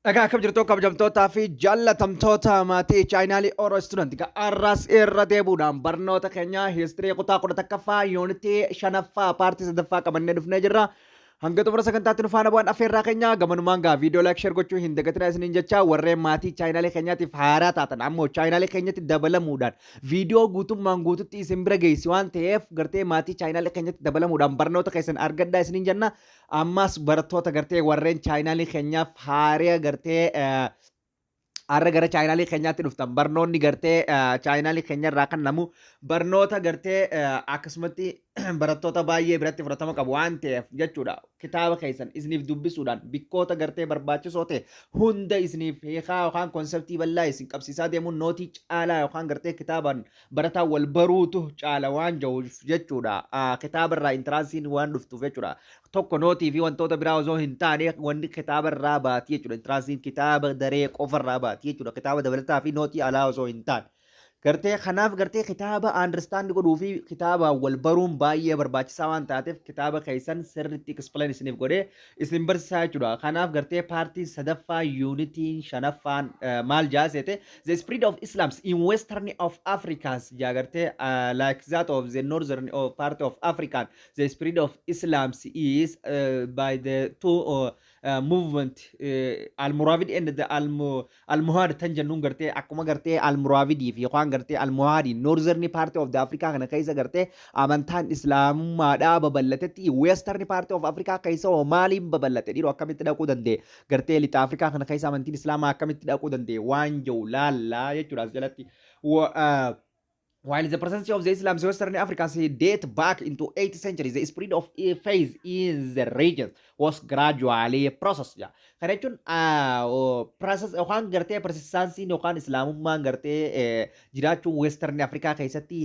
Dhagaa akkam jirtu kabajamtootaa fi jaallatamtoota maatii chaayinaalii Oro Istuudanti arras irra deebuudhaan barnoota keenya hiistirii kutaa 11ffaa yuunitii 5ffaa paartii 8ffaa qabannee dhufnee jirra. Hanga xumura sagantaatti nu faana bu'aan affeerraa keenya gamanumaan gaa viidiyoo laayik sheer gochuu hin dagatina isiniin jecha warreen maatii chaayinaalii keenyaatiif haaraa taatan ammoo chaayinaalii keenyatti dabalamuudhaan viidiyoo guutummaan guututti isin bira geessi waan ta'eef gartee maatii chaayinaalii keenyatti dabalamuudhaan barnoota keessan argadhaa isiniin jenna. Ammas barattoota gartee warreen chaayinaalii keenyaaf haaraa gartee arra gara chaayinaalii keenyaatti dhuftan barnoonni gartee chaayinaalii keenyarraa kan namu barnoota gartee akkasumatti barattoota baay'ee biratti fudhatama qabu waan ta'eef jechuudha. Kitaaba keessan isiniif dubbisuudhaan bikkoota gartee barbaachisoo ta'e hunda isiniif hiikaa yookaan konseptii bal'aa isin qabsiisaa deemuun nootii caalaa yookaan gartee kitaaban barataa wal baruutu caala waan jiruuf jechuudha. Kitaabarraa intiraansiin waan dhuftuuf jechuudha. Tokko nootii fi wantoota biraa osoo hin taane wanti kitaabarraa baati jechuudha. Intiraansiin kitaaba daree qofarraa baati jechuudha. Kitaaba dabalataa fi nootii alaa osoo hin taane. Gartee kanaaf gartee kitaaba understand godhuu fi kitaaba wal baruun baay'ee barbaachisaa waan taateef kitaaba keessan sirriitti explain isiniif godhee isin barsiisaa jechuudha. Kanaaf gartee paartii sadaffaa yuunitiin shanaffaan maal jaasete the spirit of Islam in western of Africa jaa gartee like that of the northern part of Africa the spirit of Islam is by the two movement al-Muravid and the al-Muhad tan jennuun gartee akkuma gartee al-Muravidii fi yookaan gartee al-Muhadi northern part of the Africa kana keessa gartee amantaan islaamummaadhaa babal'atetti western part of Africa keessa maaliin babal'ate dhiiroo akkamitti dhaquu danda'e gartee lixa Africa kana keessa amantiin islaamaa akkamitti dhaquu danda'e waan jiru laallaa jechuudha as jalatti. While the presence of the Islam in Western Africa date back into 8th century, the spread of faith in the region was gradually processed. Kana jechuun process yookaan gartee persistaansiin yookaan islaamummaan gartee jiraachuun Western Africa keessatti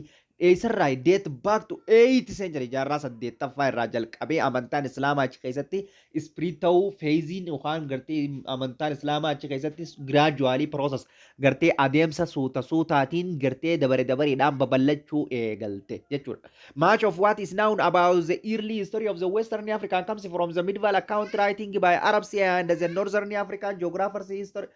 eessarraa date back to 8th century jaarraa 8ffaa irraa jalqabee amantaan islaamaa achi keessatti spread ta'uu feeziin yookaan gartee amantaan islaamaa achi keessatti gradually process gartee adeemsa suutaatiin gartee dabareedhaan babal'achuu eegalte jechuudha. Much of what is known about the early history of the Western Africa comes from the medieval account writing by Arabs and the Northern African geographers history.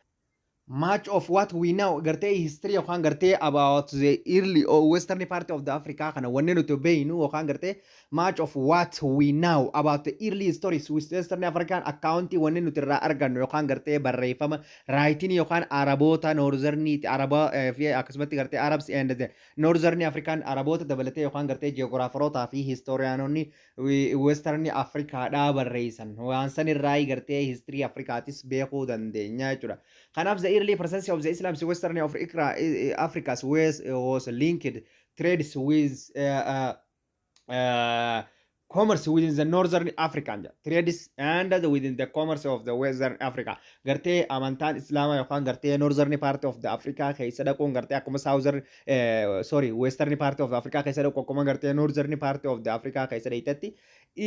Much of what we know gartee history yookaan gartee about the early or western part of the Africa kana wanni nuti beeynu yookaan gartee much of what we know about the early stories with Western African account wanni nuti irraa argannu yookaan gartee barreeffama raayitiin yookaan araboota noorzerniiti araba fi akkasumatti gartee Arabs and the Northern African araboota dabalatee yookaan gartee jeogiraafaroota fi historiyaanonni Western Africaadhaa barreessan waan san irraa gartee history Afrikaatis beekuu dandeenya jechuudha. Kanaaf the early presence of the Islam in Western Africa was linked trades with commerce within the Northern African trades and within the commerce of the Western Africa. Gartee amantaan islaamaa yookaan gartee Northern part of the Africa keessa dhaquun gartee akkuma Southern Western part of Africa keessa dhaqu akkuma gartee Northern part of the Africa keessa dhaqetti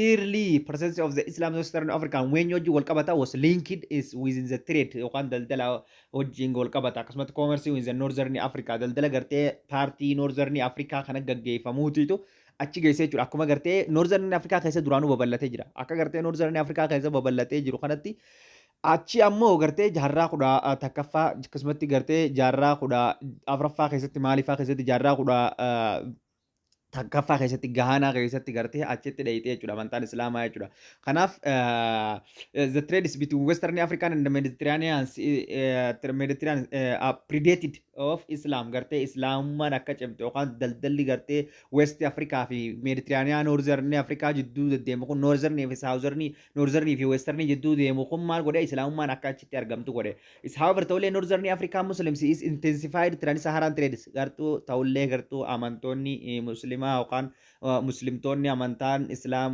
early presence of the Islam Western Africa when wajji wal qabata was linked is within the trade yookaan daldala wajjin wal qabata akkasumas commerce within the Northern Africa daldala gartee partii Northern Africa kana gaggeeffamuutitu achi geessee jechuudha. Akkuma gartee Northern Africa keessa duraanuu babal'atee jira. Akka gartee Northern Africa keessa babal'atee jiru kanatti achi ammoo gartee jaarraa kudha takkaffaa akkasumatti gartee jaarraa kudha afuraffaa keessatti maaliifaa keessatti jaarraa kudha takkaffaa keessatti gahanaa keessatti gartee achitti dheeyitee jechuudha amantaan islaamaa jechuudha. Kanaaf the trades between Western African and the Mediterranean predated of Islam gartee islaamummaan akka cimte yookaan daldalli gartee West Africa fi Mediterranean Northern Africa jidduu deemu kun Northern fi Northern fi Western jidduu deemu kun maal godhe islaamummaan akka achitti argamtu godhe. Is however ta'ullee Northern African Muslims is intensified trans-Saharan trades gartuu ta'ullee gartuu amantoonni muslimaa yookaan muslimtoonni amantaan islaam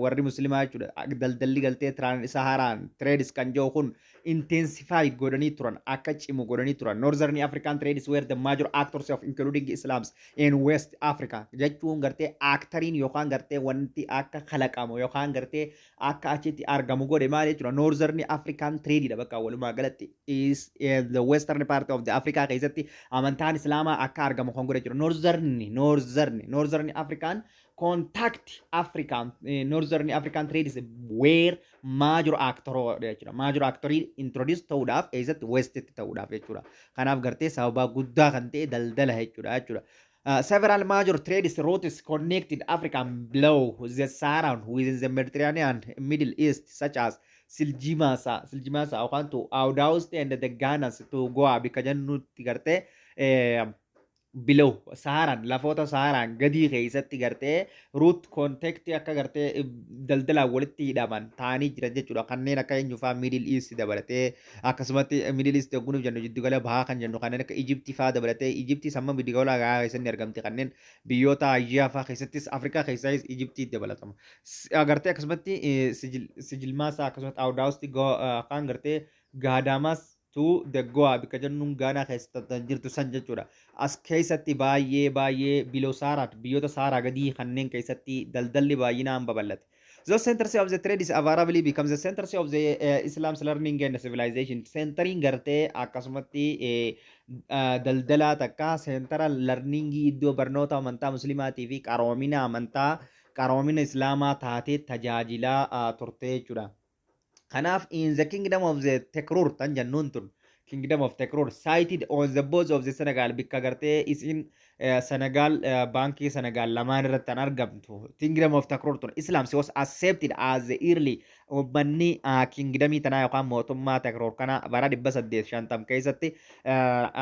warri muslimaa jechuudha daldalli galtee trans-Saharan trades kan jiru kun intensified godhanii turan akka cimu godhanii turan. Northern African trades were the major actors of including Islams in West Africa jechuun gartee actoriin yookaan gartee wanti akka kalaqamu yookaan gartee akka achitti argamu godhe maal jechuudha. Northern African trade dha bakka walumaa galatti is the western part of the Africa keessatti amantaan islaamaa akka argamu kan godhe jechuudha. Northern African contact African, Northern African trade is where major actor jechuudha. Major actor introduce ta'uudhaaf eessatti westitti ta'uudhaaf jechuudha. Kanaaf gartee sababa guddaa kan ta'e daldala jechuudha. Several major trade routes connected African below the Sahara within the Mediterranean Middle East, such as Siljimasa, yookaan to Audaust and the Ghanas to Goa bika jannutti gartee below Saharaan lafoota Saharaan gadii keessatti gartee root contact akka gartee daldalaan walitti hidhaman ta'anii jiran jechuudha. Kanneen akka eenyufaa Middle East dabalatee akkasumatti Middle East yogguun jennu jiddugala bahaa kan jennu kanneen akka Egypt faa dabalatee Egypt samma jiddugala gahaa keessatti argamti kanneen biyyoota Aasiyaa faa keessattis Afrikaa keessattis Egypt dabalatama. Agartee akkasumatti sijilmaasaa akkasumatti Audaust kan gartee gaadaamas to the Goa bika jennuun Gaanaa keessatti jirtu san jechuudha. As keessatti baay'ee biloo Saharaat biyyoota Saharaa gadii kanneen keessatti daldalli baay'inaan babal'ate. Those centers of the trade is invariably becomes the centers of the Islam's learning and civilization. Centering gartee akkasumatti daldalaa takka central learning iddoo barnoota amantaa muslimaatii fi qaroomina amantaa qaroomina islaamaa taatee tajaajilaa turte jechuudha. Kanaaf in the kingdom of the Tekrur tan jennuun tun kingdom of Tekrur sited on the boards of the Senegal bikka gartee is in Senegal baankii Senegal lamaan irratti kan argamtu kingdom of Tekrur tun Islam was accepted as the early ummanni kingdomii tanaa yookaan mootummaa Tekrur kana bara 850 keessatti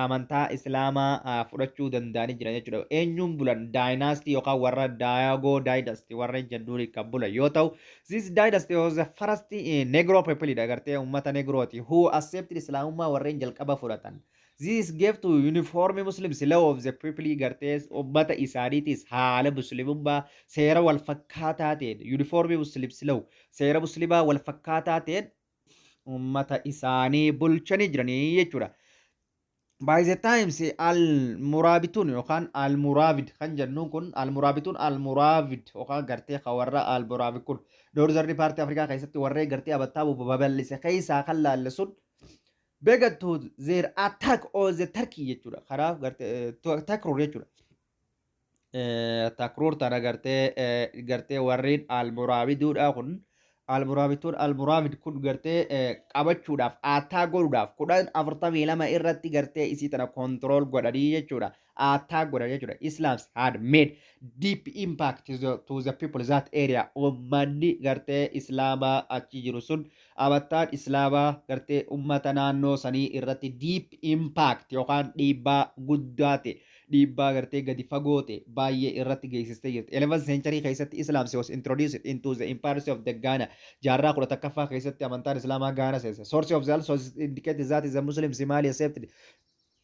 amantaa islaamaa fudhachuu danda'anii jiran jechuudha. Eenyuun bulan dynasty yookaan warra Dayago dynasty warra jennuun kan bulan yoo ta'u this dynasty was the first Negro people gartee ummata Negrooti who accepted islaamummaa warreen jalqaba fudhatan. This gave to uniform Muslims law of the people gartee ummata isaaniitis haala muslimummaa seera wal fakkaataa ta'een uniform Muslims law seera muslimaa wal fakkaataa ta'een ummata isaanii bulchanii jiranii jechuudha. By the time al-murabitun yookaan al-muravid kan jennuun kun al-murabitun al-muravid yookaan gartee warra al-muravid kun Northern Party Afrikaa keessatti warree gartee abattaa babal'ise keessaa kan laallisuun began to their attack on the Turkey jechuudha. Kanaaf gartee Takrur jechuudha. Takrur tana gartee warreen al-murabiduudha kun al-muravid kun gartee qabachuudhaaf attack godhuudhaaf 42 irratti gartee isii tana control godhanii jechuudha. Attack godhan jechuudha. Islam's had made deep impact to the people that area. Ummanni gartee islaamaa achi jiru sun abattaan islaamaa gartee ummata naannoo sanii irratti deep impact yookaan dhiibbaa guddaa ta'e dhiibbaa gartee gadi fagoo ta'e baay'ee irratti geessistee jirti. 11th century keessatti Islam was introduced into the empires of the Ghana. Jaarraa 11ffaa keessatti amantaan islaamaa Gaana seese. Source of the also indicated that the Muslims Somalia accepted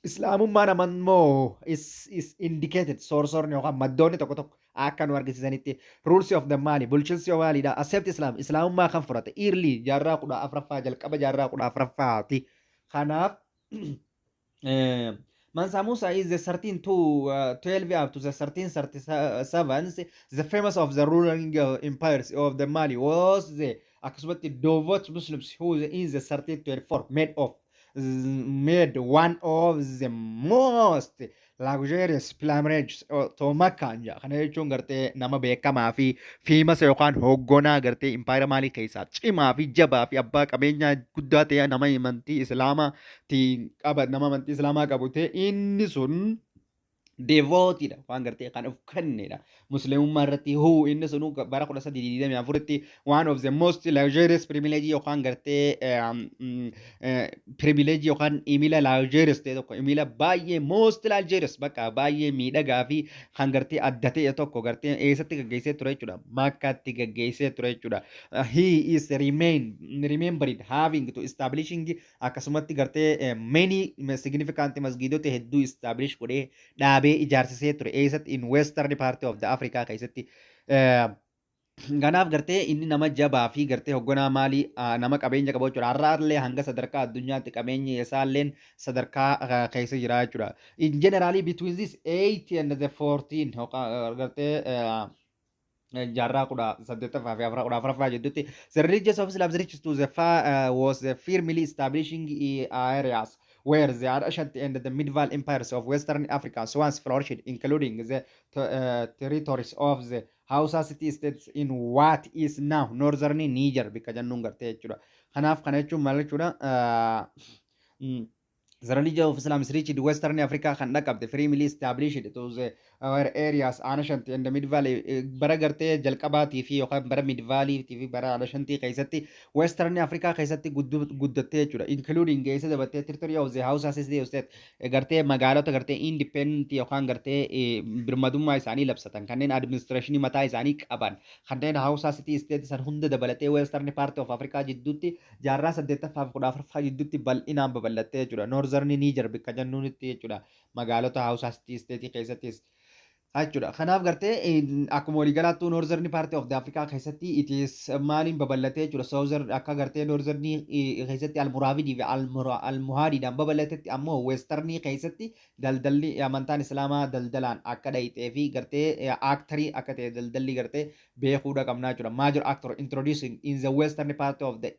Islaamummaan ammoo is indicated source yookaan maddoonni tokko tokko akka nu argisiisanitti rules of the Mali bulchiinsi Maaliidha accept Islam islaamummaa kan fudhate early jaarraa 14ffaa jalqaba jaarraa 14ffaati. Kanaaf Mansa Musa is the 13 to 12 up to the 1337. The famous of the ruling empires of the Mali was the akkasumatti devout Muslims who in the 1324 made one of the most luxurious pilgrimages to Makkah. Kana jechuun gartee nama beekamaa fi famous yookaan hoogganaa gartee empire Mali keessaa cimaa fi jabaa fi abbaa qabeenyaa guddaa ta'e nama amantii islaamaa qabu ta'e inni sun devootidha waan gartee kan of kennedha muslimummaa irratti inni sun bara 1324tti one of the most luxurious privilege yookaan gartee privilege yookaan imila luxurious ta'e tokko imila baay'ee most luxurious bakka baay'ee miidhagaa fi kan gartee adda ta'e tokko gartee eessatti gaggeessee ture jechuudha Makkaatti gaggeessee ture jechuudha. He is remembered having to establishing akkasumatti gartee many significant masgiidota hedduu establish godhee dhaabee ijaarsisee ture eessatti in western part of the Africa keessatti. Kanaaf gartee inni nama jabaa fi gartee hoogganaa Maalii nama qabeenya qabu jechuudha. Har'aallee hanga sadarkaa addunyaatti qabeenyi isaalleen sadarkaa keessa jira jechuudha. In generally between this 8 and the 14 gartee jaarraa 18ffaa fi 14ffaa jedhutti the religious of Islam reached to the far was firmly establishing areas where the ancient and the medieval empires of Western Africa once flourished, including the territories of the Hausa city states in what is now northern Niger bika jannuun gartee jechuudha. Kanaaf kana jechuun maal jechuudha? The religion of Islam is reached Western Africa can up the firmly established to the our areas ancient in the mid valley baragarte jalqabati fi yookaan bara mid valley fi bara ancient keessatti Western Africa keessatti guddattee jechuudha including geessa dabattee territory of the Hausa state gartee magaalota gartee independent yookaan gartee birmadummaa isaanii labsatan kanneen administration mataa isaanii qaban kanneen Hausa city state san hunda dabalatee Western part of Africa jidduutti jaarraa 8 jidduutti bal'inaan babal'attee jechuudha northern Niger bikka jannuunitti jechuudha magaalota Hausa city state keessattis jechuudha kanaaf gartee akkuma walii galaattuu northern part of the Africa keessatti it is maaliin babal'atee jechuudha southern akka gartee northern keessatti al-Muraabidii fi al-Muhaadiidhaan babal'atetti ammoo western keessatti daldalli amantaan islaamaa daldalaan akka dhayitee fi gartee actorii akka ta'e daldalli gartee beekuudha qabnaa jechuudha major actor introducing in the western part of the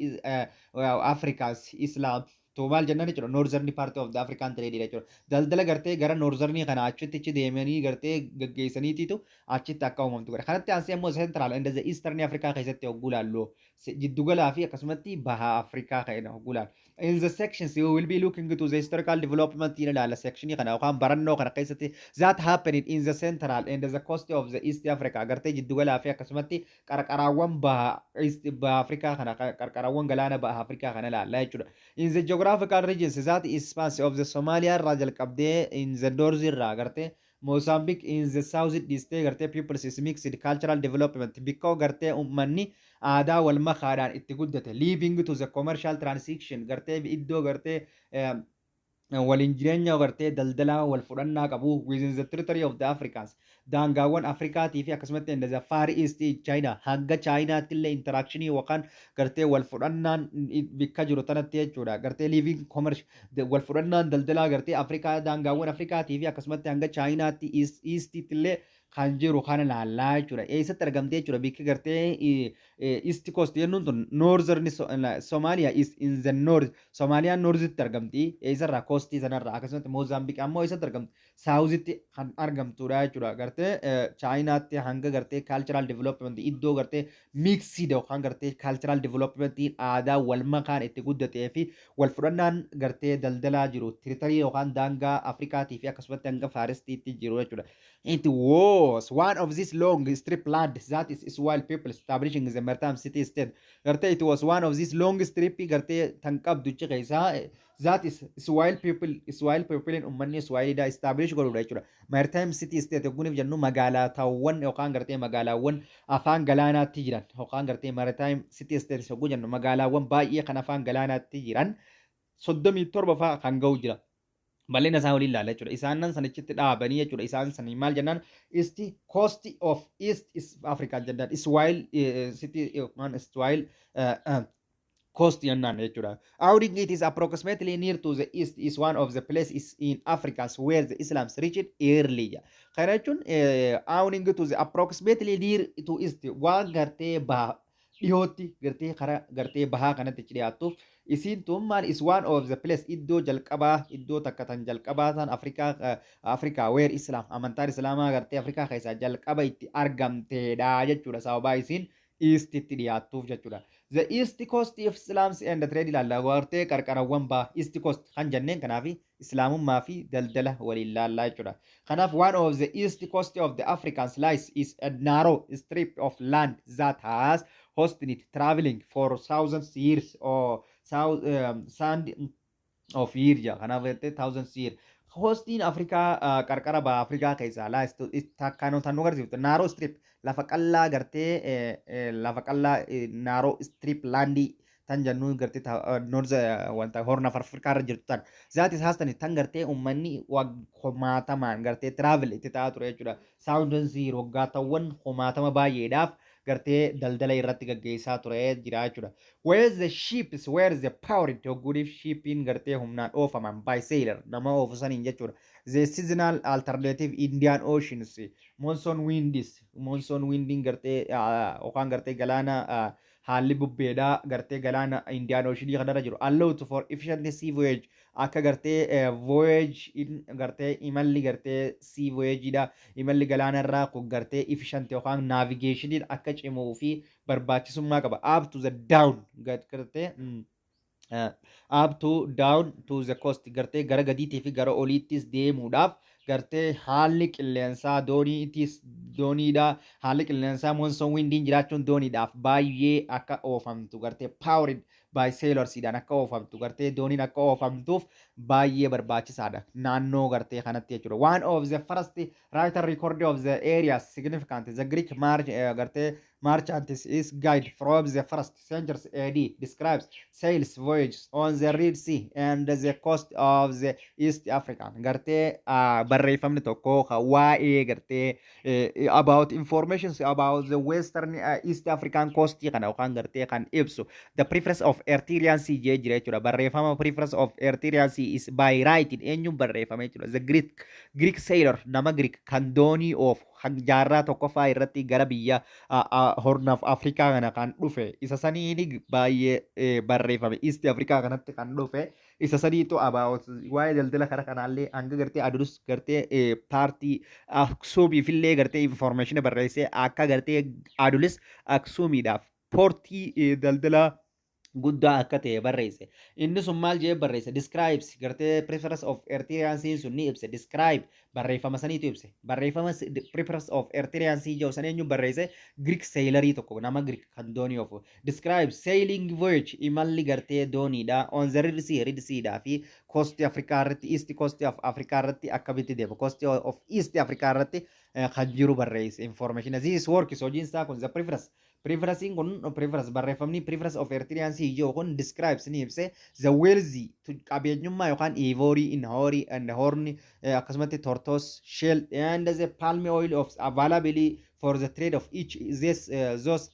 Africa's Islam to maal jennaan jechuudha northern part of the African trade jechuudha daldala gartee gara northern kana achitti deemanii gartee gaggeessaniititu achitti akka uumamtu gara kanatti aansee immoo central and the eastern Africa keessatti hogguu laallu jiddugalaa fi akkasumatti baha Afrikaa kana hogguu laallu in the sections we will be looking to the historical development in la section kana yookaan barannoo kana keessatti that happened in the central and the coast of the East Africa gartee jiddugalaa fi akkasumatti qarqaraawwan baha Afrikaa kana qarqaraawwan galaana baha Afrikaa kana laalla jechuudha in the geographical regions that is part of the Somalia rajal qabdee in the north irraa gartee Mozambique in the south distee gartee people's is mixed cultural development because gartee ummanni aadaa wal makaadhaan itti guddate leaving to the commercial transaction gartee iddoo gartee waliin jireenya gartee daldalaa wal fudhannaa qabu within the territory of the Africans daangaawwan Afrikaatii fi akkasumatti in the Far East China hanga Chinaatti illee interaction yookaan gartee wal fudhannaan bikka jiru tanatti jechuudha gartee living commerce wal fudhannaan daldalaa gartee Afrikaa daangaawwan Afrikaatii fi akkasumatti hanga Chinaatti East illee kan jiru kana laallaa jechuudha eessatti argamtee jechuudha bikki gartee East Coast jennuun tun northern Somalia is in the north Somalia northitti argamti eessarraa coast sanarraa akkasumatti Mozambique ammoo eessatti argamti south'itti kan argamtudha jechuudha gartee Chinaatti hanga gartee cultural development iddoo gartee mixed yookaan gartee cultural development aadaa wal makaan itti guddatee fi wal fudhannaan gartee daldalaa jiru territory yookaan daangaa Afrikaatii fi akkasumatti hanga Faaristiitti jiru jechuudha it was one of these long strip land that is Swahili people establishing the maritime city state gartee it was one of these long strip gartee tan qabdu keessa that is Swahili people in ummanni Swahili da establish godhudha jechuudha maritime city state yoguniif jennu magaalaawwan yookaan gartee magaalaawwan afaan galaanaatti jiran yookaan gartee maritime city state yoguu jennu magaalaawwan baay'ee kan afaan galaanaatti jiran 37 fa'aa kan ga'u jira bal'ina isaa waliin ilaalla jechuudha isaanan sanichitti dhaabanii jechuudha isaan sanii maal jennaan is the coast of East Africa jennaan Swahili city yookaan Swahili coast jennaan jechuudha outing it is approximately near to the east is one of the places in Africa where the Islam reached early kana jechuun outing to the approximately near to east waan gartee baha dhihootti gartee kara gartee bahaa kanatti dhiyaatuuf isin tun maal is one of the place iddoo jalqabaa iddoo takka tan jalqabaa tan Afrikaa where Islam amantaan islaamaa gartee Afrikaa keessaa jalqaba itti argamteedha jechuudha sababaa isin east itti dhiyaatuuf jechuudha the east coast of Islam and the trade ilaalla gartee qarqarawwan baa east coast kan jenneen kanaaf islaamummaa fi daldala waliin laallaa jechuudha kanaaf one of the east coast of the Africans lies is a narrow strip of land that has hosted it traveling for thousands years or sand of years kanaaf thousands years hostiin Afrikaa qarqara baha Afrikaa keessaa laastu takkaanoo tan nu agarsiiftu narrow strip lafa qallaa gartee lafa qallaa narrow strip landii tan jennuun gartee north wanta horna Afrikaa irra jirtu tan zaatis haastani tan gartee ummanni kumaatamaan gartee travel itti ta'aa ture jechuudha thousands years waggaatawwan kumaatama baay'eedhaaf gartee daldala irratti gaggeessaa ture jira jechuudha where the ships where the power to good shipping gartee humnaan oofaman by sailor nama oofusaniin jechuudha the seasonal alternative Indian Oceans monsoon winding gartee yookaan gartee galaana haalli bubbeedhaa gartee galaana Indian Ocean kanarra jiru allowed for efficient sea voyage akka gartee voyage gartee imalli gartee sea voyageidha imalli galaanarraa kun gartee efficient yookaan navigationiin akka cimuu fi barbaachisummaa qaba up to the down gartee up to down to the coast gartee gara gadiitii fi gara oliittis deemuudhaaf gartee haalli qilleensaa dooniidha haalli qilleensaa monsoon windiin jiraachuun dooniidhaaf baay'ee akka oofamtu gartee powered by sailorsiidhaan akka oofamtu gartee dooniin akka oofamtuuf baay'ee barbaachisaadha naannoo gartee kanatti jechuudha one of the first writer record of the areas significant the Greek gartee merchants is guide from the first centuries AD describes sails voyages on the Red Sea and the coast of the East African gartee barreeffamni tokko waa'ee gartee about information about the western East African coast kana yookaan gartee kan ibsu the preference of Eritrean Sea jira jechuudha barreeffama preference of Eritrean Sea is by right eenyuun barreeffame jechuudha the Greek sailor nama Greek kan doonii of jaarraa tokkoffaa irratti gara biyya hornaaf Afrikaa kana kan dhufe isa saniini baay'ee barreeffame East Afrikaa kanatti kan dhufe isa saniitu about waa'ee daldala kara kanaallee hanga gartee adurus gartee paartii Aksuumiifillee gartee information barreessee akka gartee adulis Aksuumiidhaaf poortii daldala guddaa akka ta'e barreesse inni sun maal jee barreesse describes gartee preference of Eritrean Sea sun ni ibse describe barreeffama saniitu ibse barreeffama preference of Eritrean Sea jedhu san eenyu barreesse Greek sailorii tokko nama Greek kan doonii oofu describe sailing voyage imalli gartee dooniidha on the Red Sea dhaa fi coast Afrikaa irratti East coast of Afrikaa irratti akkamitti deema coast of East Afrikaa irratti kan jiru barreesse information this works hojiin isaa kun the preference kun preference barreeffamni preference of Eritrean Sea jedhu kun describes ni ibse the wealthy qabeenyummaa yookaan ivory in hory and horn akkasumatti tortoise shell and the palm oil of availability for the trade of each those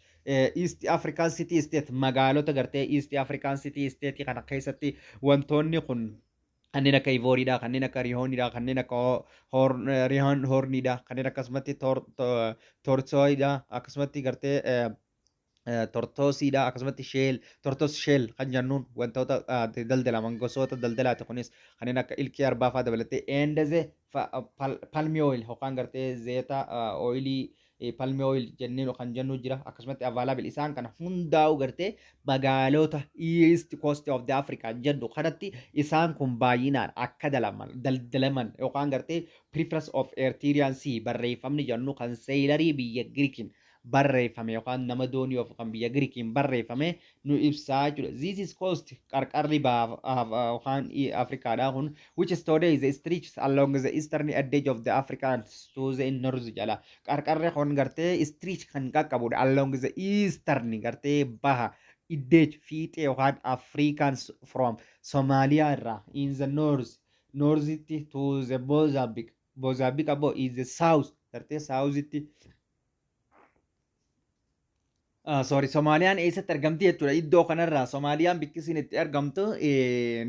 East African city state magaalota gartee East African city state kana keessatti wantoonni kun kanneen akka ivooriidha kanneen akka rihoonidha kanneen akka horniidha kanneen akkasumatti tortoiidha akkasumatti gartee tortoosiidha akkasumatti tortoos shell kan jennuun wantoota daldalaman gosoota daldalaati kunis kanneen akka ilkii arbaa fa'aa dabalatee endeze palmi oil yookaan gartee zeeta oilii palmi oil jenneen kan jennu jira akkasumatti available isaan kana hundaa'u gartee magaalota East Coast of the Africa jedhu kanatti isaan kun baay'inaan akka daldalaman yookaan gartee preference of Eritrean Sea barreeffamni jennu kan sailorii biyya Greekiin barreeffame yookaan nama doonii of kan biyya Greekiin barreeffame nu ibsaa jechuudha. This is coast qarqarri yookaan Afrikaadha kun which is today is stretches along the eastern edge of the Africans to the north jala. Qarqarri kun gartee stretch kan qaqqabudha along the eastern gartee baha iddeech fiixee yookaan Africans from Somalia irraa in the north to the Mozambique abbo is the south gartee south sorry Somaliyaan eessatti argamti jechuudha iddoo kanarraa Somaliyaan bikkisiin itti argamtu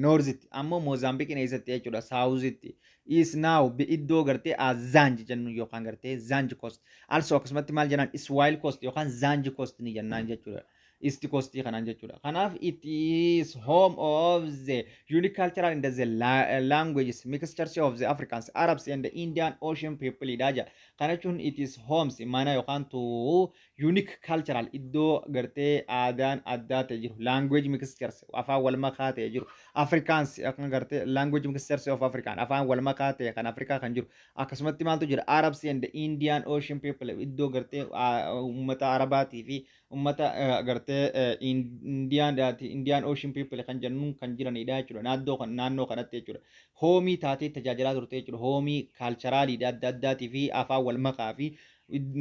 noorzitti ammoo Moozambikiin eessatti jechuudha saawuzitti is now iddoo gartee Zanji jennu yookaan gartee Zanji coast also akkasumatti maal jennaan Swahili coast yookaan Zanji coast ni jennaan jechuudha East Coast kanaan jechuudha. Kanaaf it is home of the unique cultural and the languages mixtures of the Africans, Arabs and the Indian Ocean people idaja. Kana jechuun it is homes mana yookaan to unique cultural iddoo gartee aadaan addaa ta'e jiru language mixtures afaan wal makaa ta'e jiru Africans akka gartee language mixtures of African afaan wal makaa ta'e kan Afrikaa kan jiru akkasumatti maaltu jira Arabs and the Indian Ocean people iddoo gartee ummata Arabaatii fi ummata gartee Indian Ocean people kan jennuun kan jiranidha jechuudha naannoo kanatti jechuudha hoomii taatee tajaajilaa turte jechuudha hoomii kaalcharaaliidha adda addaatii fi afaan wal makaa fi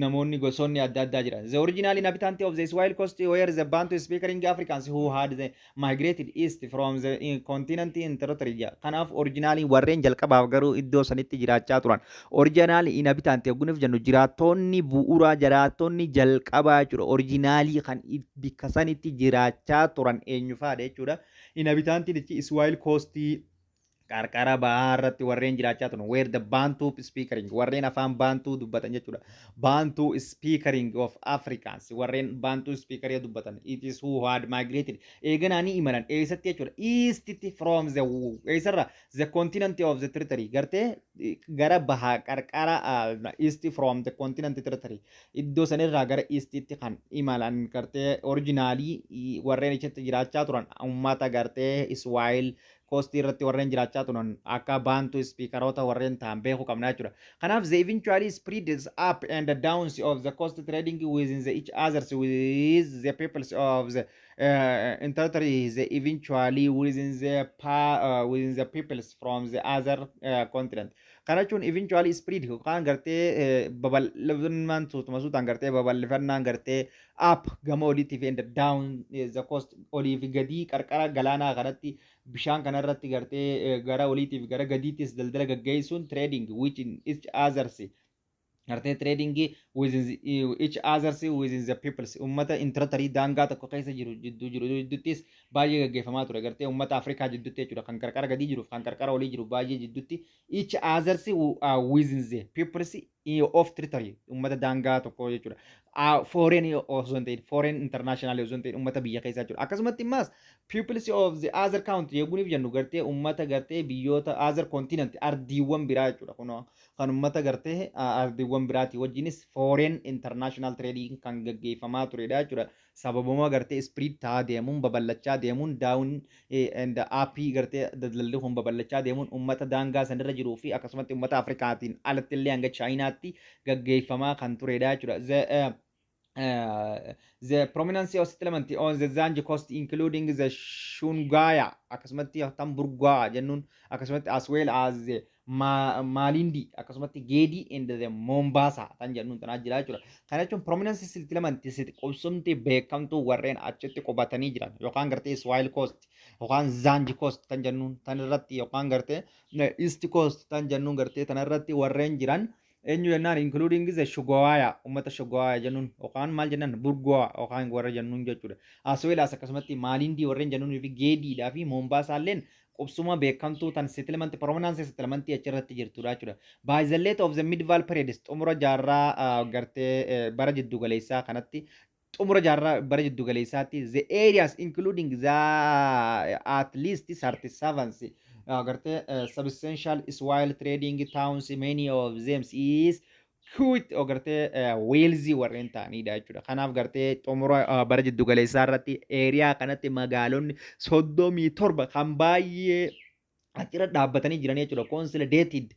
namoonni gosoonni adda addaa jira. The original inhabitant of the Swahili coast were the Bantu speaking Africans who had migrated east from the continent in territory. Kanaaf originally warreen jalqabaaf garuu iddoo sanitti jiraachaa turan. Original inhabitant yogguniif jennu jiraattonni bu'uuraa jiraattonni jalqabaa jechuudha. Originally kan bikka sanitti jiraachaa turan eenyufaadha jechuudha. Inhabitantiin Swahili coast qarqara baharratti warreen jiraachaa turan where the Bantu speakering warreen afaan Bantu dubbatan jechuudha. Bantu speakering of Africans warreen Bantu speakerii dubbatan it is who had migrated eeganaanii imalan eessatti jechuudha east from the eessarra the continent of the territory gartee gara bahaa qarqara east from the continent territory iddoo sanirraa gara eastitti kan imalan gartee originaalii warreen achitti jiraachaa turan ummata gartee Swahili coastii irratti warreen jiraachaa turan akka Bantu speakeroota warreen ta'an beekuu qabna jechuudha. Kanaaf they eventually spread up and downs of the coast trading within the each others with the peoples of the territory they eventually within the peoples from the other continent. Kana jechuun eventually spread kan gartee babal'ifannaan suutaan gartee babal'ifannaan gartee up gama oliitii fi and down the coast olii fi gadii qarqara galaanaa kanatti bishaan kanarratti gartee gara oliitii fi gara gadiittis daldala gaggeessuun trading which in each others gartee trading within each others within the peoples ummata intratarii daangaa tokko keessa jiru jidduttis baay'ee gaggeeffamaa ture gartee ummata Afrikaa jiddutti jechuudha kan qarqara gadii jiru kan qarqara olii jiru baay'ee jiddutti each others within the peoples of territory ummata daangaa tokko jechuudha. Foreign osoo hin ta'in foreign international osoo hin ta'in ummata biyya keessaa jechuudha. Akkasumatti immas peoples of the other country eeguuniif jennu gartee ummata gartee biyyoota other continent ardiiwwan biraa jechuudha. Kun kan ummata gartee ardiiwwan biraati wajjinis foreign international trading kan gaggeeffamaa turedha jechuudha. Sababuma gartee spirit taa deemuun babal'achaa deemuun down and up gartee daldalli kun babal'achaa deemuun ummata daangaa sanirra jiruu fi akkasumatti ummata Afrikaatiin alatti illee hanga Chaayinaatti gaggeeffamaa kan turedha jechuudha. The prominence of settlement on the Zanji coast, including the Shungaya, akkasumatti Tamburga jennuun akkasumatti as well as the Malindi, akkasumatti Gedi and the Mombasa tan jennuun tanaa jira jechuudha. Kana jechuun prominence settlement qubsumti beekamtuu warreen achitti qubatanii jiran yookaan gartee Swahili coast yookaan Zanji coast tan jennuun tan irratti yookaan gartee East coast tan jennuun gartee tan irratti warreen jiran eenyu jennaan including the Shugawaya ummata Shugawaya jennuun yookaan maal jennan Burgoa yookaan warra jennuun jechuudha. As well as akkasumatti Malindi warreen jennuun fi Geediidhaa fi Mombasa illeen qubsuma beekamtuu tan settlement prominence settlement achirratti jirtudha jechuudha. By the late of the medieval period xumura jaarraa gartee bara jiddu galeessaa kanatti xumura jaarraa bara jiddu galeessaatti the areas including the at least 37 gartee substantial Swahili trading towns many of them is quite gartee wealthy warreen ta'anidha jechuudha. Kanaaf gartee xumura bara jiddu galeessaa irratti eeriyaa kanatti magaalonni 37 kan baay'ee achirra dhaabbatanii jiran jechuudha. Consolidated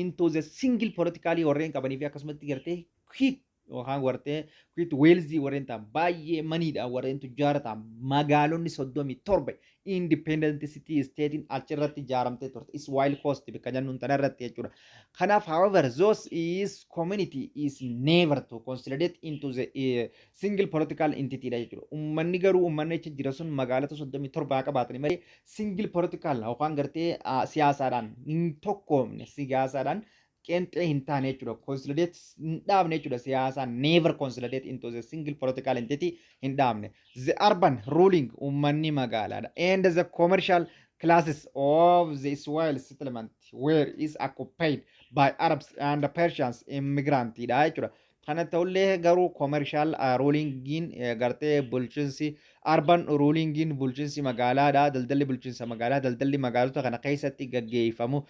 into the single politically warreen qabanii fi akkasumatti gartee quick yookaan gartee quick wealthy warreen ta'an baay'ee maniidha warreen tujjaara ta'an magaalonni 37 independent city statein achirratti ijaaramtee turte Swahili coast bakka jennuun tanarratti jechuudha. Kanaaf however those is community is never to consolidate into the single political entity dha jechuudha. Ummanni garuu ummanni achi jira sun magaalota 37 qabaatanii malee single political yookaan gartee siyaasaadhaan hin tokkoomne siyaasaadhaan qeenxee hin taane jechuudha. Consolidate hin dhaabne jechuudha siyaasaan never consolidate into the single political entity hin dhaabne. The urban ruling ummanni magaalaadha and the commercial classes of the Swahili settlement where is occupied by Arabs and Persians immigrantidha jechuudha. Kana ta'ullee garuu commercial rulingin gartee bulchiinsi urban rulingin bulchiinsi magaalaadha daldalli bulchiinsa magaalaa daldalli magaalota kana keessatti gaggeeffamu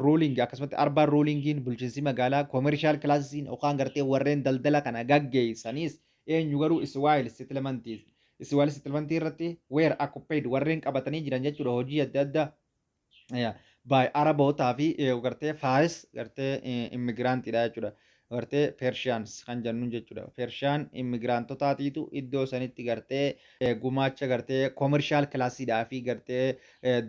ruling akkasumatti urban rulingin bulchiinsi magaalaa commercial classes yookaan gartee warreen daldala kana gaggeessanis eenyu garuu Swahili settlement irratti where occupied warreen qabatanii jiran jechuudha hojii adda addaa by Arabootaa fi gartee Faris gartee immigrantidha jechuudha. gartee Persians kan jennuun jechuudha. Persiyaan immigraantotaatiitu iddoo sanitti gartee gumaacha gartee commercial classiidhaa fi gartee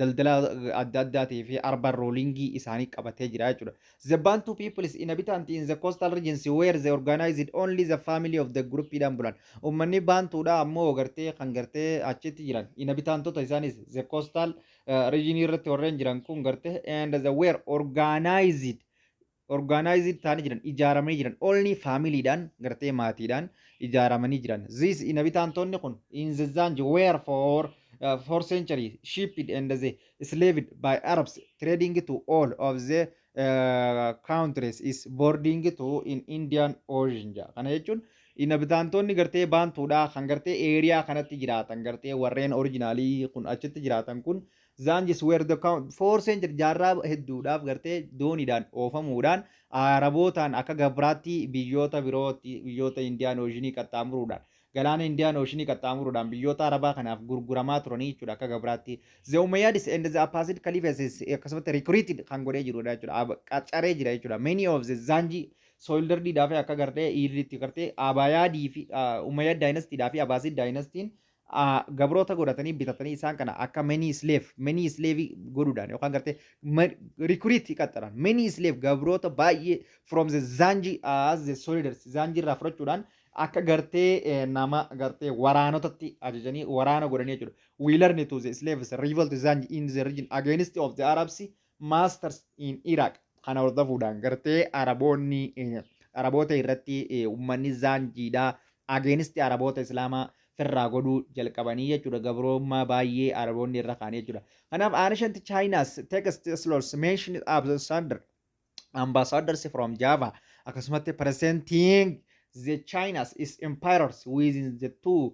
daldala adda addaatii fi urban rulingii isaanii qabatee jira jechuudha. The Bantu people is inhabitant in the coastal regions where they organized only the family of the group idhaan bulan. Uummanni Baantuudha ammoo gartee kan gartee achitti jiran inhabitantota isaanis the coastal region irratti warreen jiran kun gartee and the were organized taanii jiran ijaaramanii jiran only familyidhaan gartee maatiidhaan ijaaramanii jiran. These inhabitantonni kun in the Zanj were for for centuries shipped and they enslaved by Arabs trading to all of the countries is boarding to in Indian Ocean ja kana jechuun inabitaantonni gartee baantuudha kan gartee eeriyaa kanatti jiraatan gartee warreen originaalii kun achitti jiraatan kun Zanjis were the count 4 century jaarraa hedduudhaaf gartee dooniidhaan oofamuudhaan Arabootaan akka gabraatti biyyoota birootti biyyoota Indiyaan Ooshinii qaxxaamuruudhaan galaana Indiyaan Ooshinii qaxxaamuruudhaan biyyoota Arabaa kanaaf gurguramaa turanii jechuudha akka gabraatti. The Umayyads and the Abbasid Caliphs akkasumatti recruited kan godhee jirudha jechuudha. Qacaree jira jechuudha. Many of the Zanji soildardiidhaaf akka gartee irritti gartee Abayaadii fi Umayyad dynasty fi Abbasid dynasty gabroota godhatanii bitatanii isaan kana akka many slave godhuudhaan yookaan gartee recruit qaxaran many slave gabroota baay'ee from the Zanji as the soldiers Zanji irraa fudhachuudhaan akka gartee nama gartee waraanotatti ajajanii waraana godhanii jechuudha. We learn to the slaves revolt Zanji in the region against of the Arabs masters in Iraq. Kana hordofuudhaan gartee Araboota irratti uummanni Zanjiidhaa against Araboota Islaamaa firraa godhuu jalqabanii jechuudha. Gabrummaa baay'ee Araboonni irra kaanii jechuudha. Kanaaf ancient China's text scholars mention ambassadors from Java akkasumatti presenting the China's is empires within the two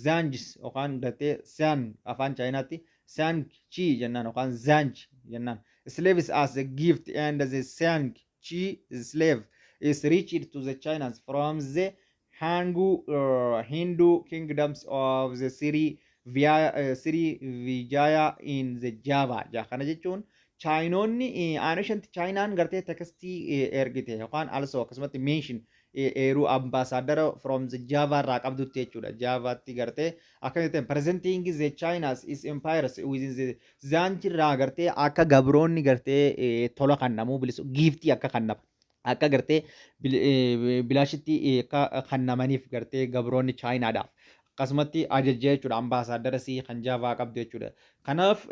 Zanjis yookaan gartee San afaan Chinaatti San Chi jennaan yookaan Zanj jennaan. Slaves as a gift and the San Chi slave is reached to the Chinas from the Hindu kingdoms of the Sri Vijaya in the Java. Kana jechuun Chainonni ancient Chinaan gartee tekstii ergite yookaan also akkasumatti mention eeruu ambassador from the Java irraa qabdutti jechuudha. Javaatti gartee akkamitti presenting the Chinas is empires within the Zanji irraa gartee akka gabroonni gartee tola kannamu bilisu giftii akka kannaba. Akka gartee bilaashitti kannamaniif gartee gabroonni Chainaadhaaf akkasumatti ajajjee jechuudha. Ambaasaaddarasii kan Jaavaa qabdu jechuudha. Kanaaf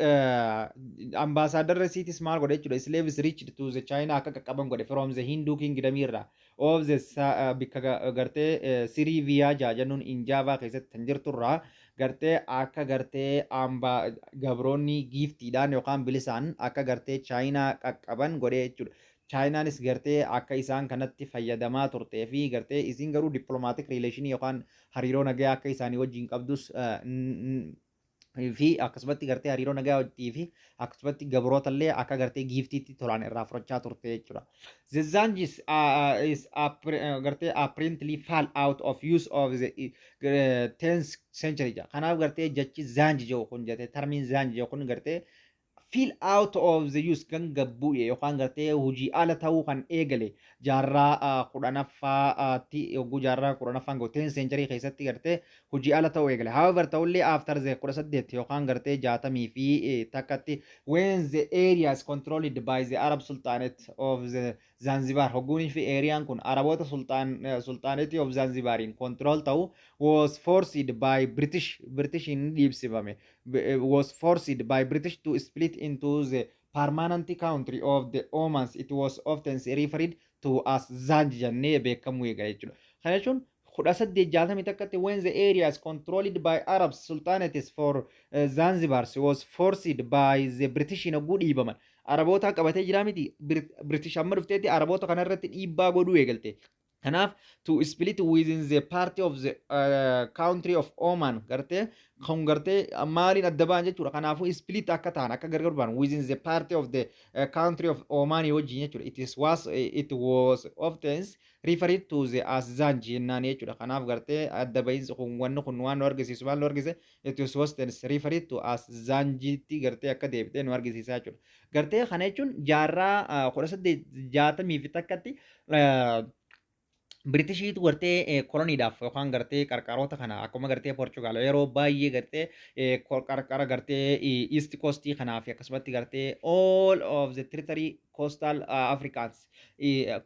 ambaasaaddarasiitis maal godhe jechuudha. Slaves reached to the China akka qaqqaban godhe from the Hindu kingdom irraa of the bikka gartee Sri Vijaya jennuun in Jaavaa keessatti kan jirturraa gartee akka gartee gabroonni giftiidhaan yookaan bilisaan akka gartee Chainaa qaqqaban godhe jechuudha. Chainaanis gartee akka isaan kanatti fayyadamaa turtee fi gartee isin garuu dippiloomaatiik riileeshinii yookaan hariiroo nagaa akka isaanii wajjin qabdus fi akkasumatti gartee hariiroo nagaa wajjii fi akkasumatti gabroota illee akka gartee giiftiitti tolaan irraa fudhachaa turte jechuudha. The Zanjis is gartee apparently fall out of use of the 10th century. Kanaaf gartee jechi Zanji jedhu kun jette termiin Zanji jedhu kun gartee fill out of the use kan gabbu'e yookaan gartee hojii ala ta'uu kan eegale jaarraa kudhanaffaatti yogguu jaarraa kudhanaffaan gooteen seencharii keessatti gartee hojii ala ta'uu eegale. However ta'ullee after the 18 yookaan gartee 60 fi takkatti when the area is controlled by the Arab Sultanate of the Zanzibar hogguunii fi eeriyaan kun Araboota Sultanate of Zanzibariin control ta'u was forced by British in dhiibsifame was forced by British to split into the permanent country of the Omans. It was often referred to as Zanj jennee beekamuu eegale jechuudha. Kana jechuun 1860 takkatti when the area is controlled by Arab Sultanates for Zanzibar was forced by the British in hogguu dhiibaman. Araboota qabatee jira miti British amma dhufteetti Araboota kanarratti dhiibbaa godhuu eegalte. Kanaaf to split within the party of the country of Oman gartee kun gartee maaliin adda ba'an jechuudha. Kanaafuu split akka ta'an akka gargar ba'an within the party of the country of Oman wajjin jechuudha. It was often referred to the as Zanji jennaan jechuudha. Kanaaf gartee adda ba'iinsa kun wanni kun waan nu argisiisu maal nu argise it was often referred to as Zanjitti gartee akka deebitee nu argisiisaa jechuudha. Gartee kana jechuun jaarraa 1860 fi takkatti Britishiitu gartee koloniidhaaf yookaan gartee qarqaroota kana akkuma gartee Portugaal yeroo baay'ee gartee qarqara gartee East Coast kanaaf akkasumatti gartee all of the territory coastal Africans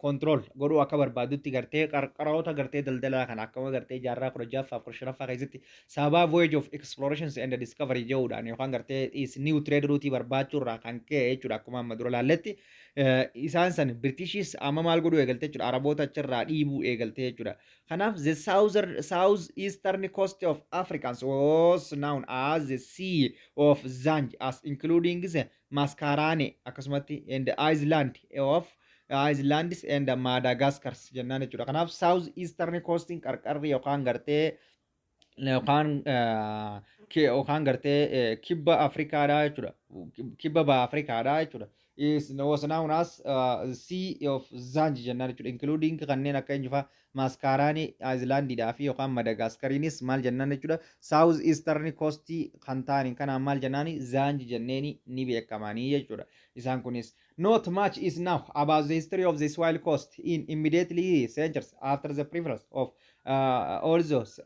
control godhuu akka barbaadutti gartee qarqaroota gartee daldalaa kan akkama gartee jaarraa 16ffaa 15ffaa keessatti sababa voyage of explorations and discovery jedhuudhaan yookaan gartee is new trade route barbaachuurraa kan ka'e jechuudha akkuma amma dura laalletti isaan san Britishis amma maal godhuu eegalte jechuudha Araboota achirraa dhiibuu eegalte jechuudha. Kanaaf the south eastern coast of Africans was known as the Sea of Zanj as including the Mascarane akkasumatti and Icelands and Madagascar jennaan jechuudha. Kanaaf south eastern coastiin qarqarri yookaan gartee yookaan gartee kibba Afrikaadhaa jechuudha. Kibba baha Afrikaadhaa jechuudha. Was known as Sea of Zanj jennaan jechuudha. Including kanneen akka eenyufaa Mascarane Icelandidhaa fi yookaan Madagaskariinis maal jennaan jechuudha. South Eastern Coast kan ta'aniin kanaan maal jennaani Zanj jenneeni ni beekamanii jechuudha. Isaan kunis not much is now about the history of the Swahili coast in immediately centuries after the prevalence of all those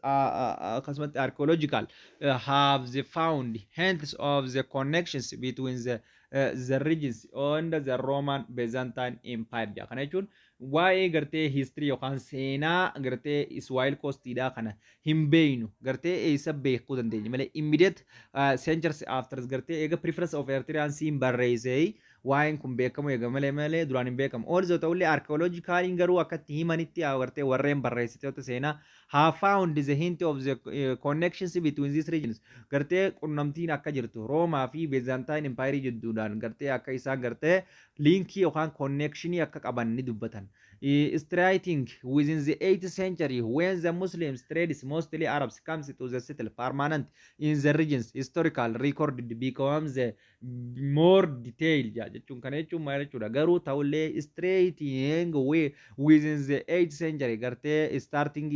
archaeological have they found hints of the connections between the regions under the Roman Byzantine Empire. Kana jechuun waa'ee gartee history yookaan seenaa gartee Swahili coastidhaa kana hin beeynu gartee eessa beekuu dandeenya malee immediate centuries after gartee eega preference of Eritrean siin barreessee waa'een kun beekamu eega malee duraan hin beekamu. Also ta'ullee archaeological garuu akkatti himanitti gartee warreen barreessitoota seenaa have found the hint of the connections between these regions. Gartee qunnamtiin akka jirtu Roomaa fi Byzantine Empire jidduudhaan gartee akka isaan gartee linkii yookaan connectionii akka qaban ni dubbatan. Striking within the 8th century when the Muslims trades mostly Arabs comes to the settle permanent in the regions historical record becomes more detailed jechuun kana jechuun maal jechuudha garuu ta'ullee straighting within the 8th century gartee starting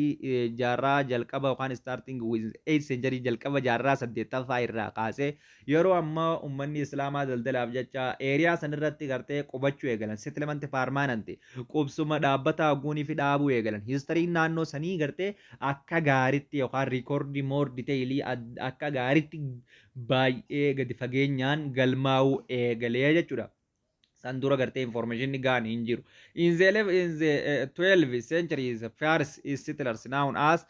jaarraa jalqaba yookaan starting within 8th century jalqaba jaarraa 8ffaa irraa kaasee yeroo amma ummanni islaamaa daldalaaf jecha eeriyaa sanirratti gartee qubachuu eegalan settlement permanent qubsuma dhaabbata haguunii fi dhaabuu eegalan histariin naannoo sanii gartee akka gaaritti yookaan riikoordii more detailii akka gaaritti baay'ee gadi fageenyaan galmaa'uu eegalee jechuudha. San dura gartee information gahaan hin jiru. In the 12th century, the Fars settlers known as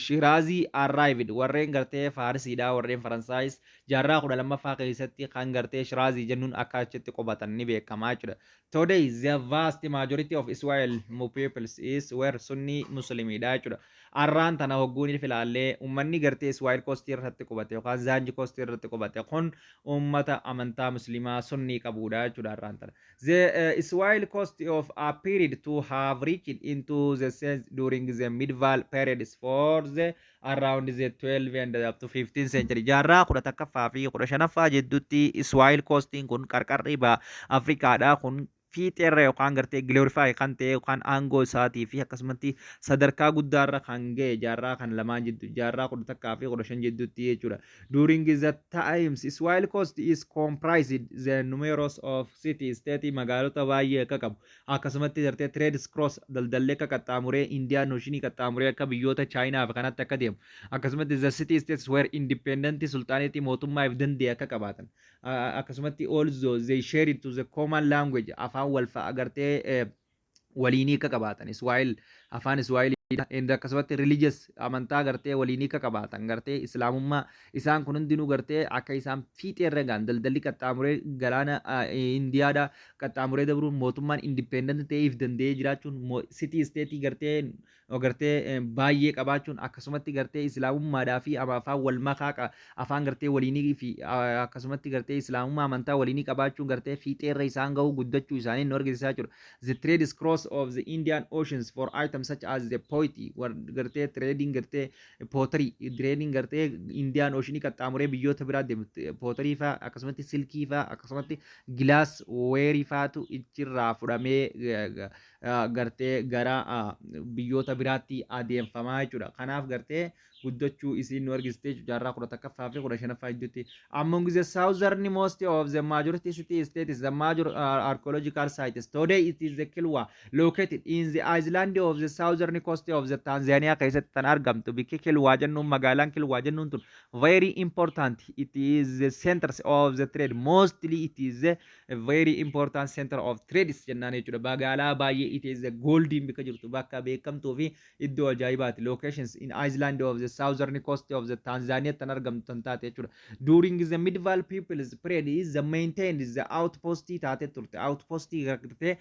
Shirazi arrived. Warreen gartee Farsiidha warreen Faransaayis jaarraa 12ffaa keessatti kan gartee Shirazi jennuun akka achitti qubatan ni beekamaa jechuudha. Today, the vast majority of Israel peoples were Sunni Muslimidha jechuudha. Arraan tana hogguun filaallee ummanni gartee Swahili coast irratti qubate yookaan Zanji coast irratti qubate kun ummata amantaa muslimaa Sunni qabudha jechuudha arraan tana. The Swahili coast of appeared to have reached into the sense during the medieval periods for the around the 12th and up to 15th century. Jaarraa 11ffaa fi 15ffaa jidduutti Swahili coastiin kun qarqarri Afrikaadha kun fiixeerra yookaan gartee glorify kan ta'e yookaan aangoo isaatii fi akkasumatti sadarkaa guddaarra kan ga'e jaarraa kan lamaan jiddu jaarraa 11ffaa fi 15 jidduutti jechuudha. During the times Swahili coast is comprised the numerous of city state magaalota baay'ee akka qabu akkasumatti gartee trade cross daldallee akka qaxxaamuree Indian Ocean qaxxaamuree akka biyyoota China fi kanatti akka deemu akkasumatti the city states were independent sultaaneti mootummaa if danda'e akka qabaatan akkasumatti also they shared to the common language afaan wal fa'a gartee waliinii akka qabaatan Swahili afaan Swahili akkasumatti religious amantaa gartee waliinii akka qabaatan gartee islaamummaa isaan kun hundinuu gartee akka isaan fiixeerra gaan daldalli qaxxaamuree galaana Indiyaadha qaxxaamuree dabruun mootummaan independent ta'eef danda'ee jiraachuun city state gartee baay'ee qabaachuun akkasumatti gartee islaamummaadhaa fi afaan wal makaa afaan gartee waliinii fi akkasumatti gartee islaamummaa amantaa waliinii qabaachuun gartee fiixeerra isaan ga'uu guddachuu isaanii nu argisiisaa jiru. The trade cross of the Indian Oceans for items such as the poetry gartee trading gartee pottery trading gartee Indian Ocean qaxxaamuree biyyoota biraa deemu pottery faa akkasumatti silkii faa akkasumatti gilaas weerii faatu ichirraa fudhamee gartee gara biyyoota biraatti adeemfamaa jechuudha. Kanaaf gartee guddachuu isiin nu argiste jaarraa 11ffaa fi 15ffaa gidduutti. Among the southernmost of the majority city states, the major archaeological sites today it is the Kilwa located in the island of the southern coast of the Tanzania keessatti tan argamtu. Bikki Kilwa jennuun magaalaan Kilwa jennuun tun very important. It is the center of the trade. Mostly it is a very important center of trade jennaan jechuudha. Magaalaa baay'ee it is the golden bikka jirtu bakka beekamtuu fi iddoo ajaa'ibaati. Locations in island of the southern coast of the Tanzania tan argamtu tan taate jechuudha. During the medieval people's period is the maintained the outpost taate turte. Outpost gartee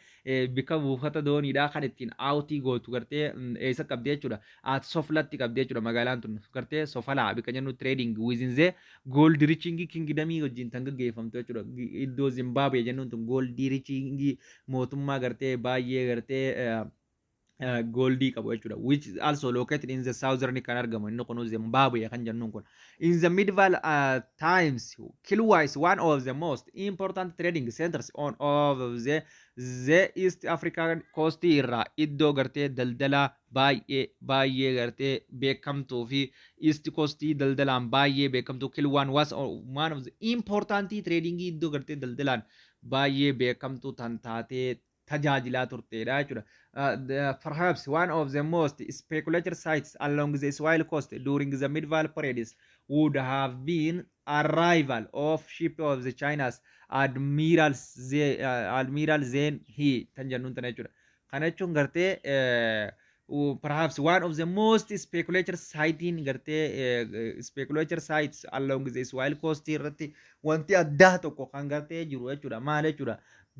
bikka buufata dooniidhaa kan ittiin outii gootu gartee eessa qabdee jechuudha. At Soflatti qabdee jechuudha magaalaan tun gartee Sofalaa bikka jennu trading within the gold reaching kingdomii wajjin tan gaggeeffamtu jechuudha. Iddoo Zimbabwe jennuun tun gold reaching mootummaa gartee baay'ee gartee goldii qabu jechuudha, which is also located in the southern kan argamu inni kun Zimbabwe kan jennuun kun. In the medieval times, Kilwa is one of the most important trading centers on of the East African coast irraa iddoo gartee daldala baay'ee gartee beekamtuu fi East Coast daldalaan baay'ee beekamtuu. Kilwaan was one of the important trading iddoo gartee daldalaan baay'ee beekamtuu tan taatee tajaajilaa turteedha jechuudha. Perhaps one of the most speculated sites along the Swahili coast during the medieval periods would have been arrival of ship of the China's Admiral Zen He tan jennuun tan jechuudha. Kana jechuun gartee perhaps one of the most speculated sites along the Swahili coast irratti wanti addaa tokko kan gartee jiru jechuudha. Maal jechuudha?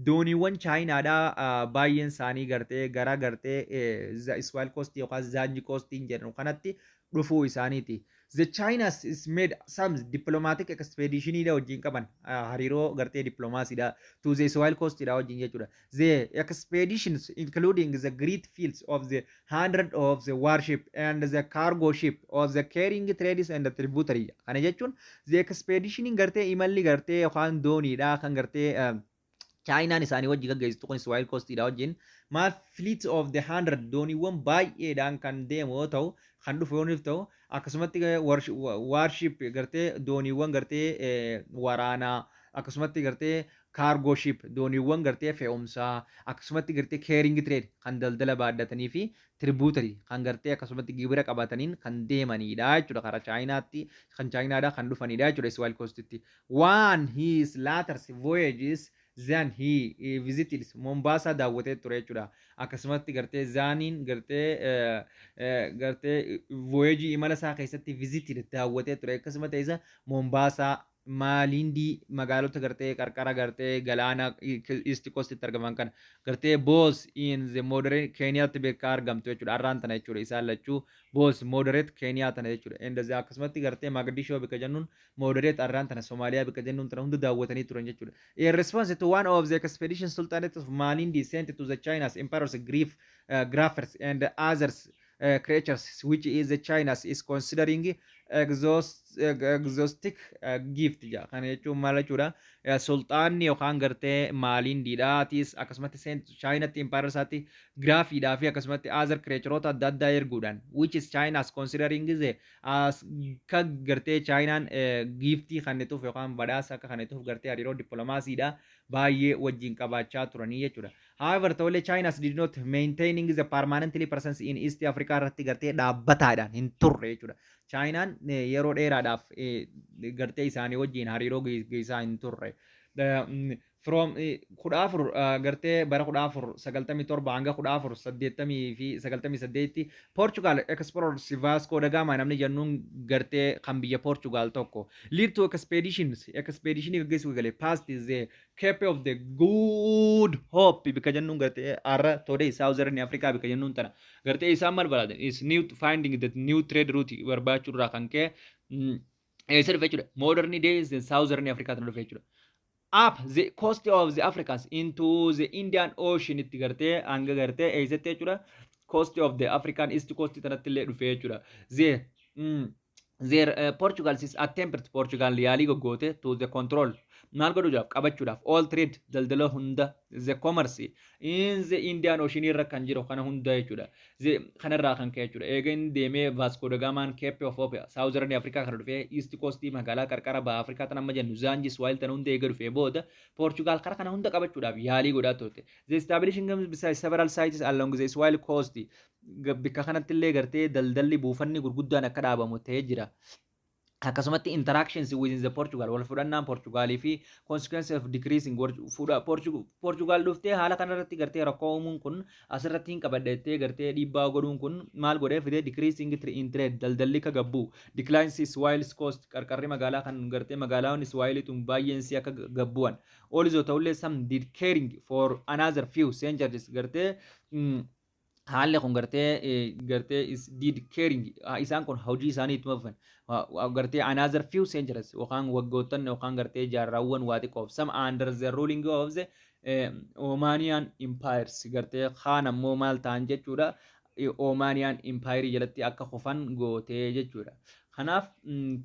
Dooniiwwan Chaayinaadhaa baay'een isaanii gartee gara gartee Swahili coast yookaan Zanji coastiin jedhamu kanatti dhufuu isaaniiti. The Chinas is made some diplomatic expeditionidha wajjin qaban hariiroo gartee diplomaasiidha to the Swahili coastidha wajjin jechuudha. The expeditions including the great fields of the hundred of the warship and the cargo ship of the carrying trades and the tributary. Kana jechuun the expeditioning gartee imalli gartee yookaan dooniidha kan gartee Chaayinaan isaanii wajjin gaggeessitu kun Swahili coastidha wajjin. Maal fleet of the 100 dooniiwwan baay'eedhaan kan deemu yoo ta'u kan dhufu yoo ta'u akkasumatti warship gartee dooniiwwan gartee waraanaa akkasumatti gartee cargo ship dooniiwwan gartee fe'umsaa akkasumatti gartee carrying trade kan daldala baaddatanii fi tributary kan gartee akkasumatti gibira qabataniin kan deemanidha jechuudha karaa Chaayinaatti kan Chaayinaadhaa kan dhufanidha jechuudha Swahili coastitti. One his latter voyages then he visited Mombasa daawwatee ture jechuudha. Akkasumatti gartee zaaniin gartee voyage imala isaa keessatti visited daawwatee ture. Akkasuma ta'isa Mombasa Malindi magaalota gartee qarqara gartee galaana East Coast itti argaman kan gartee boos in the moderate Kenyaatti beekaa argamtu jechuudha. Arraan tana jechuudha isaan lachuu boos moderate Kenya tana jechuudha. Endazee akkasumatti gartee Mogadishoo bika jennuun moderate arraan tana Somaaliyaa bika jennuun tana hundi daawwatanii turan jechuudha. In response to one of the expedition Sultanate of Malindi sent to the China's emperors graphers and others creatures which is the China's is considering exhaustic gift ja kana jechuun maal jechuudha sultaanni yookaan gartee maalindiidhaatis akkasumatti Chaayinaatti empire isaatti graafiidhaa fi akkasumatti other creatureota adda addaa erguudhaan which is China's considering the as ka gartee Chaayinaan giftii kannituuf yookaan badhaasa akka kannituuf gartee hariiroo dippiloomaasiidhaa baay'ee wajjin qabaachaa turanii jechuudha. However, tole China's did not maintaining the permanently presence in East Africa irratti gartee dhaabbataadhaan hin turre jechuudha. Chaayinaan yeroo dheeraadhaaf gartee isaanii wajjin hariiroo geessaa hin turre. From kudhaafur gartee bara kudhaafur 97 hanga kudhaafur 80 fi 98 Portugal explorers Vasco da Gama namni jennuun gartee kan biyya Portugal tokko lead to expeditions gaggeessuu gale past the Cape of the Good Hope bika jennuun gartee arra today Southern Africa bika jennuun tana gartee isaan mal balaadan is new finding that new trade route barbaachuu irraa kan ka'e eessa dhufe jechuudha modern days in Southern Africa tana dhufe jechuudha. Up the coast of the Africans into the Indian Ocean itti gartee hanga gartee eessatti jechuudha coast of the African East Coast tanatti illee dhufe jechuudha. Their Portugal's attempted Portugal yaalii goggoote to the control maal godhuudhaaf qabachuudhaaf all trade daldala hunda the commerce in the Indian Ocean irra kan jiru kana hunda jechuudha kanarraa kan ka'e jechuudha eega inni deemee Vasco da Gamaan Cape of Hope Southern Africa kana dhufee East Coast magaalaa qarqara baha Afrikaa tan amma jennu Zanji Swahili tan hunda eega dhufee booda Portugal kara kana hunda qabachuudhaaf yaalii godhaa turte the establishing besides several sites along the Swahili coast bikka kanatti illee gartee daldalli buufanni gurguddaan akka dhaabamu ta'ee jira. Akkasumatti interactions within the Portugal wal fudhannaan Portugalii fi consequence of decreasing Portugal dhuftee haala kanarratti gartee rakkoo uumuun kun asirratti hin qabadheettee gartee dhiibbaa godhuun kun maal godhee fidee decreasing in trade daldalli ka gabbu declines Swahili's coast qarqarri magaalaa kan gartee magaalaawwan Swahili tun baay'een si akka gabbu'an also ta'ullee some did caring for another few centuries gartee haalli kun gartee is did caring isaan kun hojii isaanii ittuma fufan gartee another few centuries yookaan waggootan yookaan gartee jaarraawwan waa xiqqoof some under the ruling of the Omanian empires gartee kaan ammoo maal ta'an jechuudha Omanian empire jalatti akka kufan gootee jechuudha. Kanaaf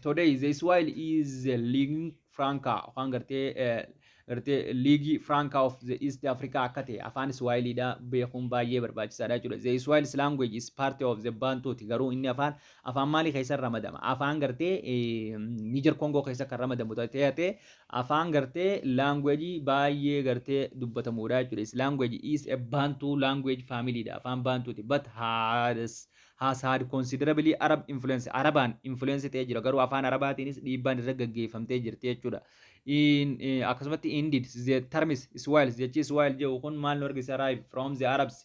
today the Swahili is the leading franca yookaan gartee liigii franca of the East Africa akka ta'e afaan Swahiliidha beekuun baay'ee barbaachisaadha jechuudha. The Swahili language is part of the Bantu garuu inni afaan maalii keessa ramadama? Afaan gartee Niger Congo keessa kan ramadamu ta'e afaan gartee language baay'ee gartee dubbatamudha jechuudha. This language is a Bantu language familyidha afaan Bantuuti but has had considerably Arab influence Arabaan influence ta'ee jira garuu afaan Arabaatiinis dhiibbaan irra gaggeeffamtee jirti jechuudha. Akkasumatti indeed the terms Swahili jechi Swahili jedhu kun maal nu argisiisa from the Arabs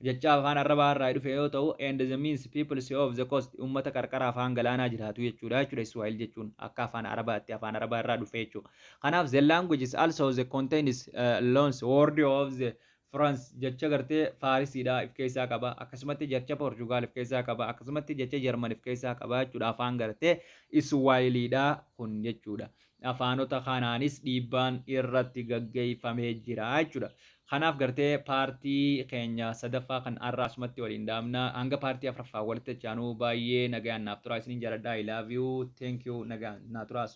jecha afaan Arabaa irraa dhufe yoo ta'u and the means people of the coast ummata qarqara afaan galaanaa jiraatu jechuudha Swahili jechuun akka afaan Arabaatti afaan Arabaa irraa dhufe jechuudha. Kanaaf the language is also the contains loans word of the France jecha gartee Faarisiidha if keessaa qaba akkasumatti jecha Portugal if keessaa qaba akkasumatti jecha German if keessaa qaba jechuudha afaan gartee Swahiliidha kun jechuudha. Afaanota kanaanis dhiibbaan irratti gaggeeffamee jira jechuudha. Kanaaf gartee paartii keenya sadaffaa kan har'a asumatti waliin dhaabna hanga paartii afuraffaa walitti chaanuu baay'ee nagaan naaf turaa isiniin jaalladha I love you thank you nagaan naa turaa